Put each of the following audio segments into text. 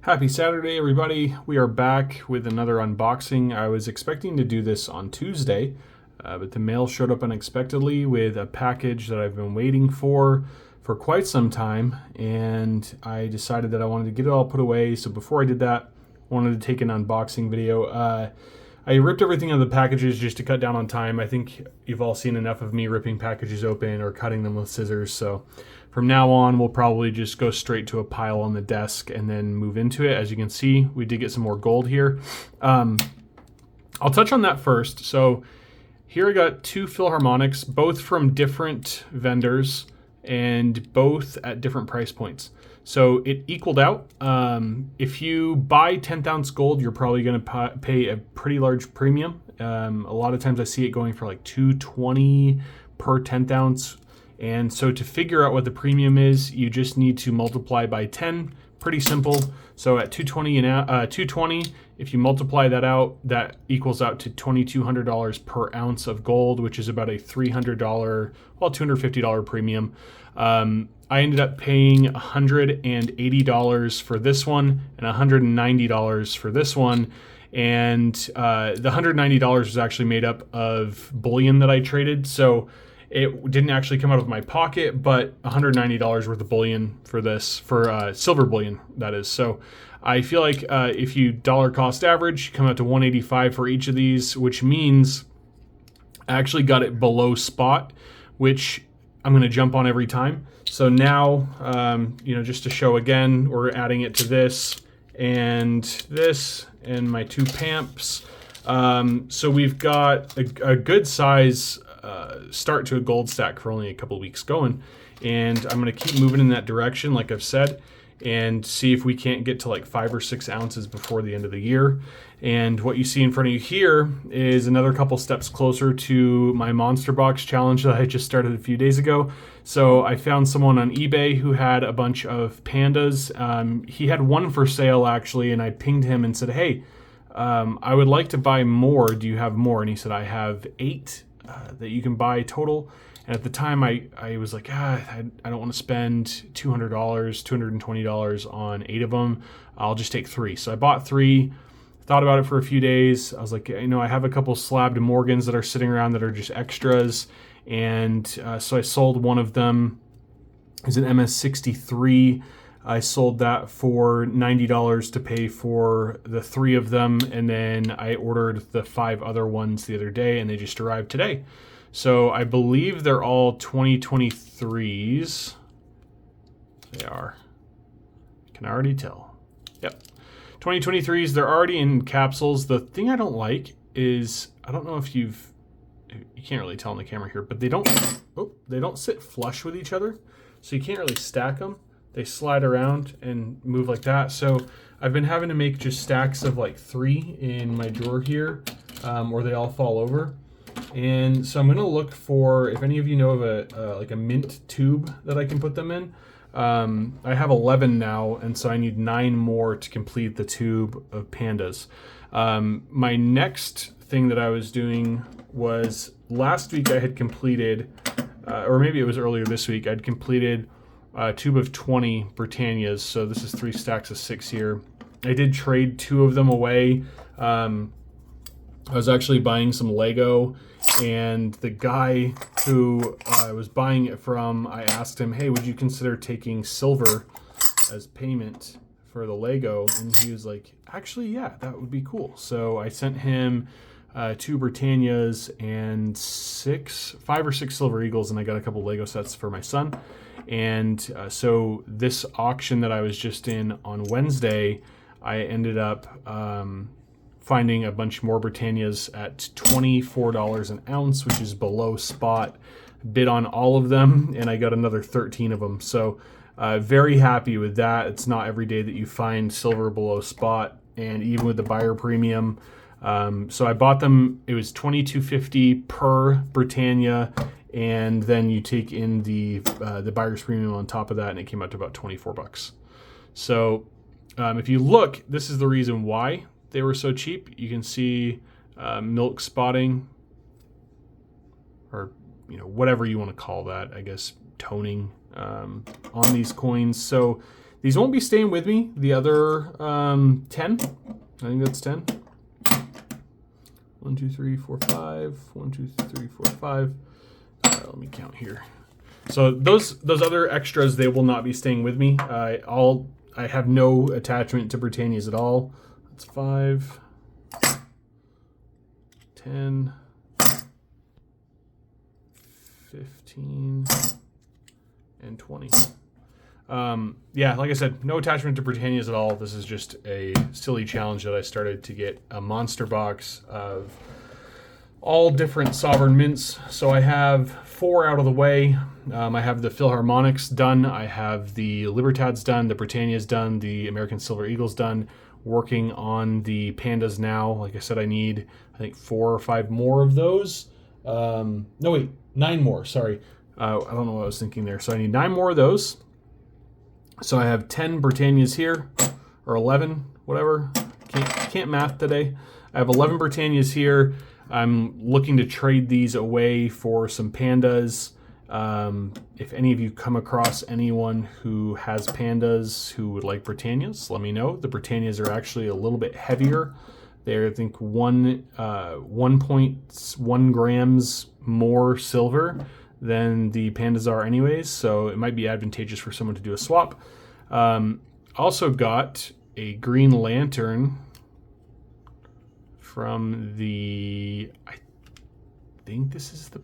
Happy Saturday, everybody. We are back with another unboxing. I was expecting to do this on Tuesday, but the mail showed up unexpectedly with a package that I've been waiting for quite some time, and I decided that I wanted to get it all put away. So before I did that, I wanted to take an unboxing video. I ripped everything out of the packages just to cut down on time. I think you've all seen enough of me ripping packages open or cutting them with scissors, so from now on, we'll probably just go straight to a pile on the desk and then move into it. As you can see, we did get some more gold here. I'll touch on that first. So here I got two Philharmonics, both from different vendors and both at different price points. So it equaled out. If you buy 10th ounce gold, you're probably going to pay a pretty large premium. A lot of times I see it going for like $220 per 10th ounce. And so to figure out what the premium is, you just need to multiply by 10. Pretty simple. So at 220, if you multiply that out, that equals out to $2,200 per ounce of gold, which is about a $300, well, $250 premium. I ended up paying $180 for this one and $190 for this one. And the $190 was actually made up of bullion that I traded. So it didn't actually come out of my pocket, but $190 worth of bullion for this, for silver bullion, that is. So I feel like if you dollar cost average, you come out to $185 for each of these, which means I actually got it below spot, which I'm going to jump on every time. So now, just to show again, we're adding it to this and my two pamps. So we've got a good size start to a gold stack for only a couple weeks going, and I'm going to keep moving in that direction, like I've said, and see if we can't get to like 5 or 6 ounces before the end of the year. And what you see in front of you here is another couple steps closer to my Monster Box challenge that I just started a few days ago. So I found someone on eBay who had a bunch of pandas. He had one for sale actually, and I pinged him and said, hey, I would like to buy more. Do you have more? And he said, I have 8 that you can buy total. And at the time I was like, I don't want to spend $200, $220 on 8 of them. I'll just take 3. So I bought 3, thought about it for a few days. I was like, I have a couple slabbed Morgans that are sitting around that are just extras. And so I sold one of them. It's an MS-63. I sold that for $90 to pay for the 3 of them, and then I ordered the 5 other ones the other day, and they just arrived today. So I believe they're all 2023s. They are. I can already tell. Yep. 2023s, they're already in capsules. The thing I don't like is, I don't know if you can't really tell on the camera here, but they don't sit flush with each other, so you can't really stack them. They slide around and move like that. So I've been having to make just stacks of like 3 in my drawer here, or they all fall over. And so I'm going to look for, if any of you know of like a mint tube that I can put them in. I have 11 now, and so I need 9 more to complete the tube of pandas. My next thing that I was doing was, last week I had completed, or maybe it was earlier this week, I'd completed a tube of 20 Britannias. So this is 3 stacks of 6 here. I did trade 2 of them away. I was actually buying some Lego, and the guy who I was buying it from, I asked him, hey, would you consider taking silver as payment for the Lego? And he was like, actually, yeah, that would be cool. So I sent him 2 Britannias and 5 or 6 Silver Eagles, and I got a couple Lego sets for my son. And so this auction that I was just in on Wednesday, I ended up finding a bunch more Britannias at $24 an ounce, which is below spot. Bid on all of them, and I got another 13 of them. So very happy with that. It's not every day that you find silver below spot, and even with the buyer premium. So I bought them. It was $22.50 per Britannia, and then you take in the buyer's premium on top of that, and it came out to about $24. So if you look, this is the reason why they were so cheap. You can see milk spotting, or whatever you want to call that, I guess toning on these coins. So These won't be staying with me. The other 10, I think that's 10. 1, 2, 3, 4, 5. 1, 2, 3, 4, 5. Let me count here. So those other extras, they will not be staying with me. I have no attachment to Britannias at all. That's 5, 10, 15, and 20. Yeah, like I said, no attachment to Britannias at all. This is just a silly challenge that I started to get a monster box of all different Sovereign mints. So I have 4 out of the way. I have the Philharmonics done. I have the Libertads done. The Britannias done. The American Silver Eagles done. Working on the Pandas now. Like I said, I need, I think, 4 or 5 more of those. No, wait, 9 more. Sorry. I don't know what I was thinking there. So I need 9 more of those. So I have 10 Britannias here, or 11, whatever. Can't math today. I have 11 Britannias here. I'm looking to trade these away for some Pandas. If any of you come across anyone who has Pandas who would like Britannias, let me know. The Britannias are actually a little bit heavier. They're, I think, 1.1 grams more silver than the Pandas are anyways, so it might be advantageous for someone to do a swap. Also got a Green Lantern from the, I think this is the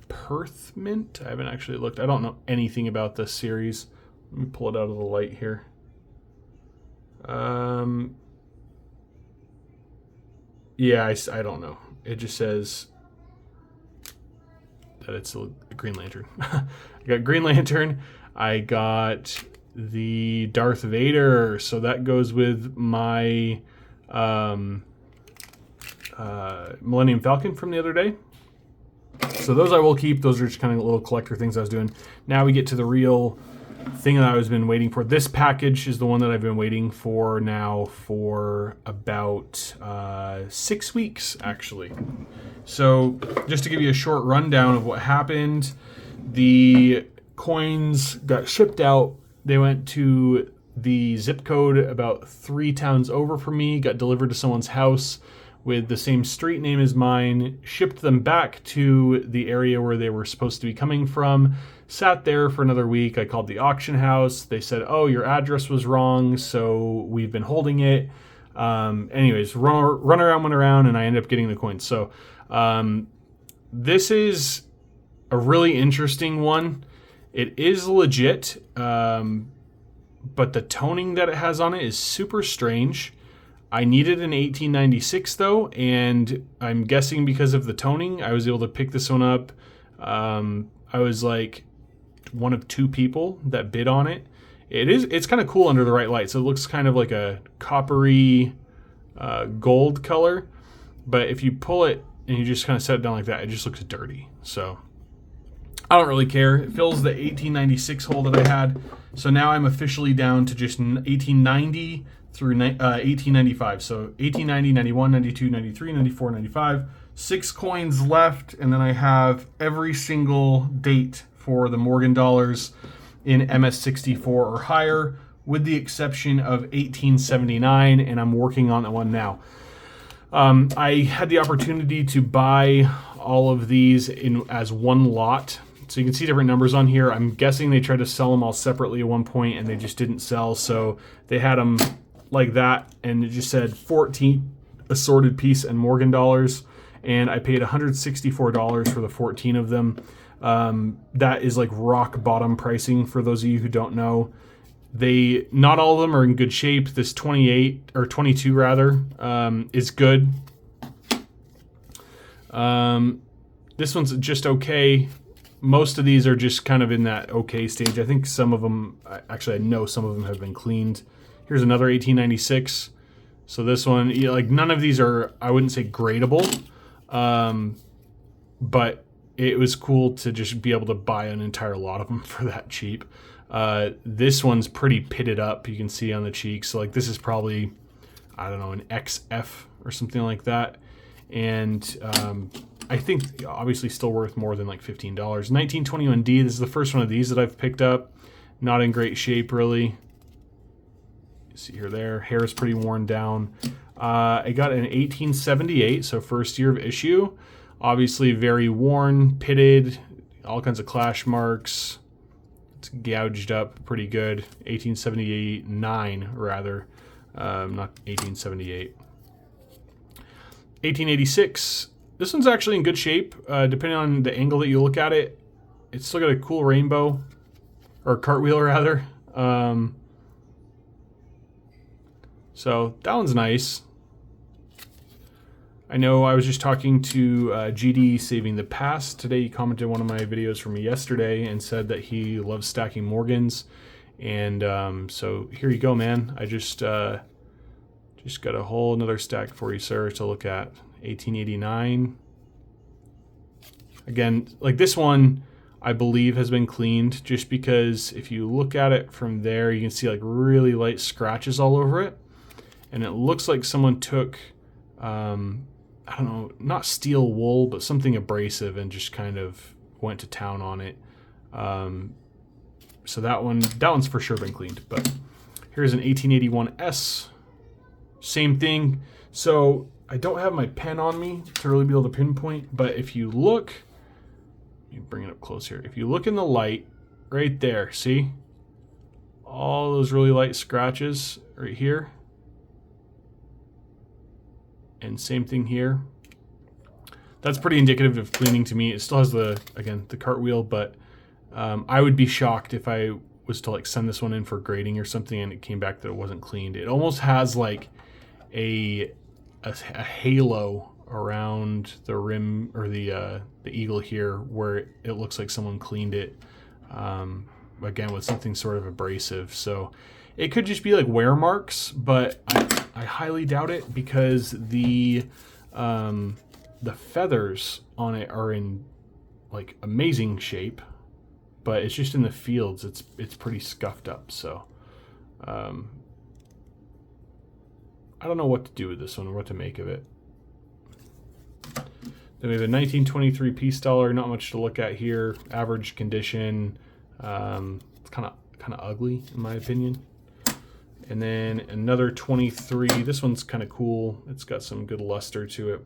Perth Mint. I haven't actually looked. I don't know anything about this series. Let me pull it out of the light here. Yeah, I don't know. It just says that it's a Green Lantern. I got Green Lantern. I got the Darth Vader. So that goes with my Millennium Falcon from the other day. So those I will keep. Those are just kind of little collector things I was doing. Now we get to the real thing that I've been waiting for. This package is the one that I've been waiting for now for about 6 weeks, actually. So just to give you a short rundown of what happened, the coins got shipped out. They went to the zip code about 3 towns over from me, got delivered to someone's house with the same street name as mine, shipped them back to the area where they were supposed to be coming from, sat there for another week. I called the auction house. They said, oh, your address was wrong, so we've been holding it. Anyways, run around, went around, and I ended up getting the coins. So this is a really interesting one. It is legit, but the toning that it has on it is super strange. I needed an 1896 though, and I'm guessing because of the toning, I was able to pick this one up. I was like one of 2 people that bid on it. It's kind of cool under the right light. So it looks kind of like a coppery gold color, but if you pull it and you just kind of set it down like that, it just looks dirty. So I don't really care. It fills the 1896 hole that I had. So now I'm officially down to just 1890 through 1895. So 1890, 91, 92, 93, 94, 95. 6 coins left, and then I have every single date for the Morgan dollars in MS64 or higher, with the exception of 1879, and I'm working on that one now. I had the opportunity to buy all of these as one lot. So you can see different numbers on here. I'm guessing they tried to sell them all separately at one point and they just didn't sell. So they had them like that, and it just said 14 assorted piece and Morgan dollars. And I paid $164 for the 14 of them. That is like rock bottom pricing for those of you who don't know. Not all of them are in good shape. This 28 or 22 rather is good. This one's just okay. Most of these are just kind of in that okay stage. I think some of them, actually I know some of them have been cleaned. Here's another 1896. So this one, like none of these are, I wouldn't say gradable, but it was cool to just be able to buy an entire lot of them for that cheap. This one's pretty pitted up. You can see on the cheeks. So like this is probably, I don't know, an XF or something like that. And I think obviously still worth more than like $15. 1921D, this is the first one of these that I've picked up. Not in great shape really. You see here, there, hair is pretty worn down. I got an 1878, so first year of issue. Obviously very worn, pitted, all kinds of clash marks. It's gouged up pretty good. 1879 rather, not 1878. 1886. This one's actually in good shape, depending on the angle that you look at it. It's still got a cool rainbow, or cartwheel rather. So that one's nice. I know I was just talking to GD Saving the Past today. He commented on one of my videos from yesterday and said that he loves stacking Morgans. And so here you go, man. I just got a whole another stack for you, sir, to look at. 1889. Again, like this one, I believe has been cleaned, just because if you look at it from there, you can see like really light scratches all over it. And it looks like someone took, I don't know, not steel wool, but something abrasive and just kind of went to town on it. So that one's for sure been cleaned. But here's an 1881S. Same thing. So I don't have my pen on me to really be able to pinpoint, but if you look, let me bring it up close here. If you look in the light right there, see all those really light scratches right here? And same thing here. That's pretty indicative of cleaning to me. It still has the cartwheel, but I would be shocked if I was to like send this one in for grading or something and it came back that it wasn't cleaned. It almost has like a halo around the rim, or the eagle here, where it looks like someone cleaned it, again with something sort of abrasive. So it could just be like wear marks, but I highly doubt it, because the feathers on it are in like amazing shape, but it's just in the fields it's pretty scuffed up. So I don't know what to do with this one or what to make of it. Then we have a 1923 Peace Dollar. Not much to look at here. Average condition. It's kind of ugly in my opinion. And then another 23. This one's kind of cool. It's got some good luster to it.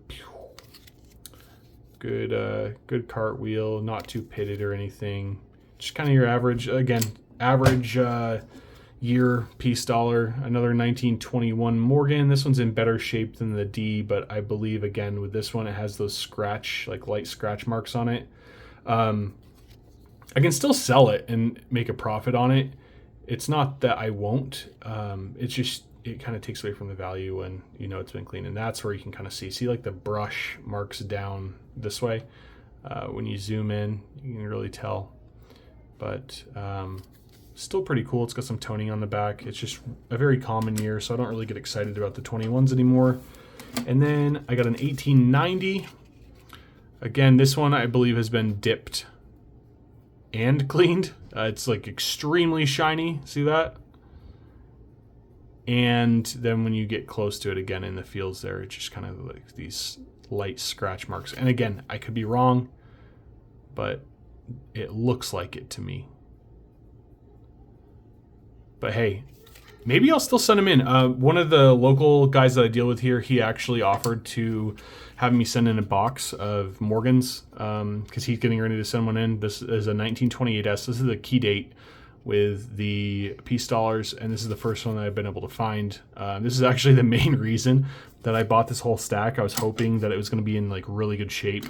Good cartwheel. Not too pitted or anything. Just kind of your average. Again, average year Peace Dollar. Another 1921 Morgan. This one's in better shape than the D, but I believe again with this one it has those light scratch marks on it. I can still sell it and make a profit on it. It's not that I won't. It's just it kind of takes away from the value when you know it's been cleaned, and that's where you can kind of see like the brush marks down this way. When you zoom in, you can really tell. But still pretty cool. It's got some toning on the back. It's just a very common year, so I don't really get excited about the 21s anymore. And then I got an 1890. Again, this one I believe has been dipped and cleaned. It's like extremely shiny. See that? And then when you get close to it again in the fields there, it's just kind of like these light scratch marks. And again, I could be wrong, but it looks like it to me. But hey, maybe I'll still send him in. One of the local guys that I deal with here, he actually offered to have me send in a box of Morgans, because he's getting ready to send one in. This is a 1928S. This is the key date with the Peace Dollars, and this is the first one that I've been able to find. This is actually the main reason that I bought this whole stack. I was hoping that it was going to be in like really good shape.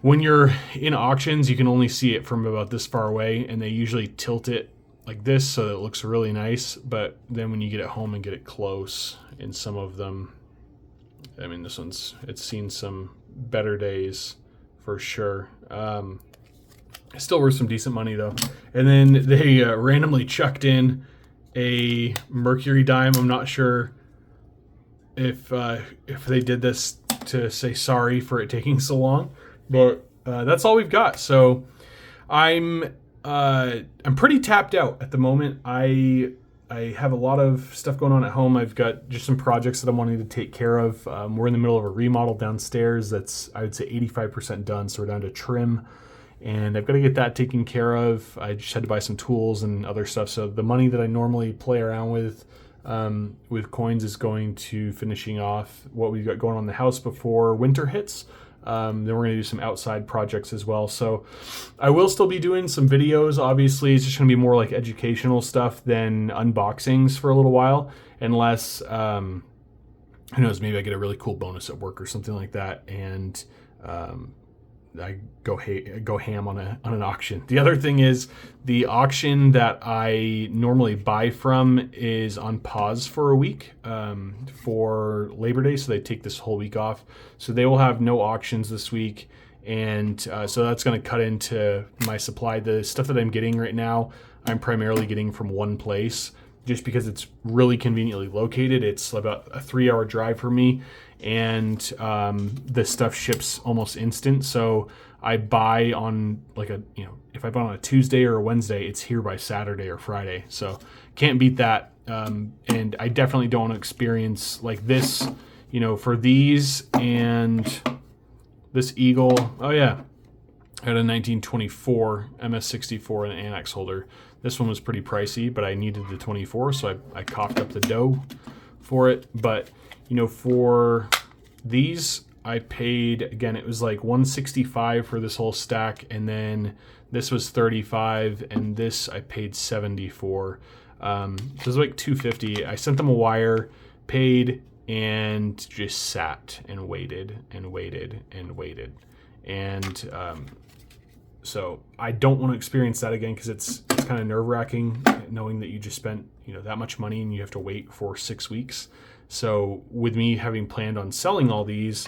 When you're in auctions, you can only see it from about this far away, and they usually tilt it like this so that it looks really nice. But then when you get it home and get it close, in some of them, I mean, this one's, it's seen some better days for sure. It's still worth some decent money though. And then they randomly chucked in a Mercury dime. I'm not sure if they did this to say sorry for it taking so long, but that's all we've got. So I'm pretty tapped out at the moment. I have a lot of stuff going on at home. I've got just some projects that I'm wanting to take care of. We're in the middle of a remodel downstairs that's, I would say, 85% done, so we're down to trim. And I've got to get that taken care of. I just had to buy some tools and other stuff. So the money that I normally play around with with coins is going to finishing off what we've got going on in the house before winter hits. Then we're going to do some outside projects as well. So I will still be doing some videos. Obviously, it's just going to be more like educational stuff than unboxings for a little while, unless, who knows, maybe I get a really cool bonus at work or something like that, and I go ham on an auction. The other thing is the auction that I normally buy from is on pause for a week for Labor Day, so they take this whole week off. So they will have no auctions this week, and so that's going to cut into my supply. The stuff that I'm getting right now, I'm primarily getting from one place, just because it's really conveniently located. It's about a 3-hour drive for me, and the stuff ships almost instant. So I buy on if I buy on a Tuesday or a Wednesday, it's here by Saturday or Friday. So can't beat that. And I definitely don't want to experience like this, for these and this Eagle. Oh yeah, I had a 1924 MS64 and an Annex holder. This one was pretty pricey, but I needed the 24, so I coughed up the dough for it. But, for these, I paid, again, it was like $165 for this whole stack, and then this was $35, and this I paid $70 for. So it was like $250. I sent them a wire, paid, and just sat and waited and waited and waited. And so I don't want to experience that again, because it's kind of nerve-wracking knowing that you just spent that much money and you have to wait for 6 weeks. So with me having planned on selling all these,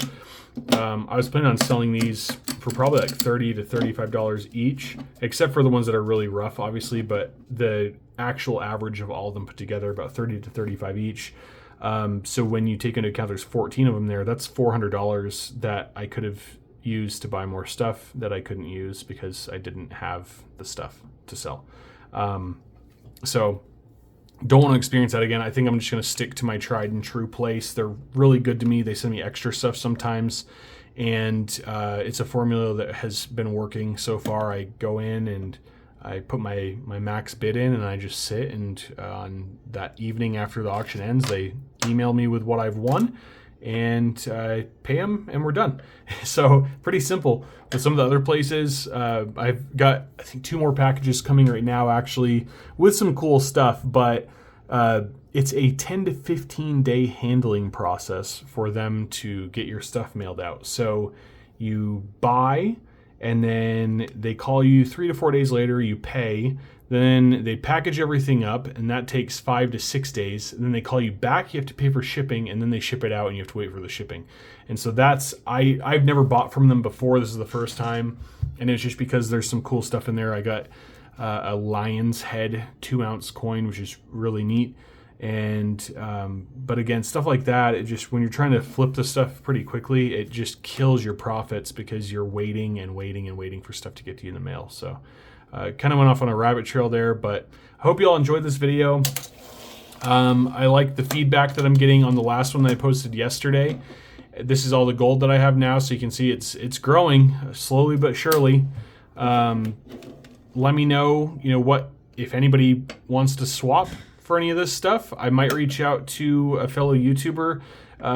I was planning on selling these for probably like $30 to $35 each, except for the ones that are really rough, obviously. But the actual average of all of them put together, about $30 to $35 each. So when you take into account there's 14 of them there, that's $400 that I could have used to buy more stuff that I couldn't use because I didn't have the stuff to sell. So don't want to experience that again. I think I'm just going to stick to my tried and true place. They're really good to me. They send me extra stuff sometimes, and it's a formula that has been working so far. I go in and I put my max bid in, and I just sit, and on that evening after the auction ends, they email me with what I've won, and I pay them, and we're done. So pretty simple. With some of the other places, I've got, I think, 2 more packages coming right now, actually, with some cool stuff, but it's a 10 to 15 day handling process for them to get your stuff mailed out. So you buy, and then they call you 3 to 4 days later, you pay, then they package everything up, and that takes 5 to 6 days. And then they call you back, you have to pay for shipping, and then they ship it out, and you have to wait for the shipping. And so that's, I've never bought from them before. This is the first time, and it's just because there's some cool stuff in there. I got a lion's head 2-ounce coin, which is really neat. And but again, stuff like that, it just, when you're trying to flip the stuff pretty quickly, it just kills your profits because you're waiting and waiting and waiting for stuff to get to you in the mail. So kind of went off on a rabbit trail there, but I hope you all enjoyed this video. I like the feedback that I'm getting on the last one that I posted yesterday. This is all the gold that I have now, so you can see it's growing slowly but surely. Let me know, what, if anybody wants to swap for any of this stuff. I might reach out to a fellow YouTuber.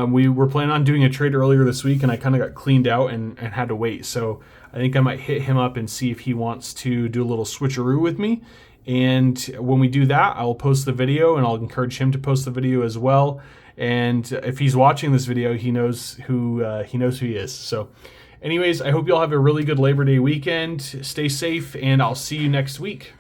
We were planning on doing a trade earlier this week, and I kind of got cleaned out and had to wait. So I think I might hit him up and see if he wants to do a little switcheroo with me. And when we do that, I'll post the video, and I'll encourage him to post the video as well. And if he's watching this video, he knows who he is. So anyways, I hope you all have a really good Labor Day weekend. Stay safe, and I'll see you next week.